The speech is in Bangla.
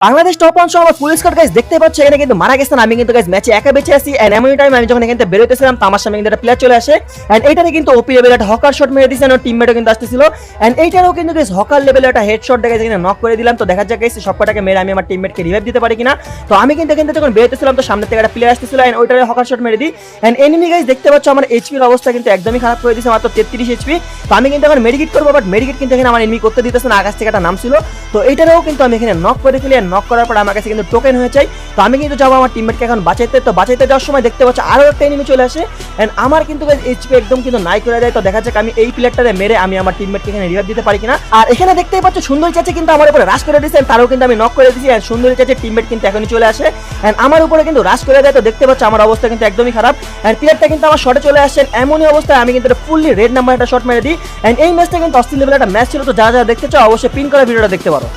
বাংলাদেশ টপ 1 সহ আমার ফুল স্কোয়াড গাইস দেখতে পাচ্ছ এখানে কিন্তু মারা গেছেন। আমি কিন্তু গাইস ম্যাচে একা বেঁচে আছি এন্ড এমন টাইম আমি যখন এখান থেকে বের হইতেছিলাম তো আমার সামনে কিন্তু একটা প্লেয়ার চলে আসে এন্ড এইটারে কিন্তু ওপি লেভেল একটা হকার শট মেরে দিয়েছে আর টিমমেটও কিন্তু আসতেছিল এন্ড এইটারও কিন্তু গাইস হকার লেভেলে একটা হেডশট দেখে এখানে নক করে দিলাম। তো দেখা যাক গাইস সবকটাকে মেরে আমি আমার টিমমেটকে রিভাইভ দিতে পারি কিনা। তো আমি কিন্তু এখান থেকে যখন বের হইতেছিলাম তো সামনে থেকে একটা প্লেয়ার আসতেছিল এন্ড ওইটারে হকার শট মেরে দিই এন্ড এনিমি গাইস দেখতে পাচ্ছ আমার এইচপির অবস্থা কিন্তু একদমই খারাপ করে দিয়েছে, মাত্র 33 এইচপি। তো আমি কিন্তু এখন মেডিকেট করবো বাট মেডিকেট কিন্তু এখানে আমার এনিমি করতে দিতেছে না, আকাশ থেকে একটা নাম ছিল। তো এইটারও কিন্তু আমি এখানে নক করে ফেলি আর নক করার পর আমার কাছে কিন্তু টোকেন হয়ে যায়। তো আমি কিন্তু যাবো আমার টিমমেটকে এখন বাঁচাইতে। তো বাঁচাইতে যাওয়ার সময় দেখতে পাচ্ছ আরো একটা এনিমি চলে আসে এন্ড আমার কিন্তু এইচপি একদম কিন্তু নাই করে দেয়। তো দেখা যাক আমি এই প্লেয়ারটারে মেরে আমি আমার টিমমেটকে এখানে রিভাইভ দিতে পারি কিনা। আর এখানে দেখতেই পাচ্ছ সুন্দরী চাচা কিন্তু আমার উপরে রাশ করে দিয়েছে, তারও কিন্তু আমি নক করে দিয়েছি এন্ড সুন্দরী চাচার টিমমেট কিন্তু এখনই চলে আসে এন্ড আমার উপরে কিন্তু রাশ করে দেয়। তো দেখতে পাচ্ছ আমার অবস্থা কিন্তু একদমই খারাপ এন্ড প্লেয়ারটা কিন্তু আমার শটে চলে আসছে। এমনই অবস্থায় আমি কিন্তু ফুললি রেড নাম্বার একটা শট মেরে দিই এন্ড এই ম্যাচটা কিন্তু অস্থির লেভেলের একটা ম্যাচ ছিল। তো যারা যারা দেখতে চাও অবশ্যই পিন করা ভিডিওটা দেখতে পারো।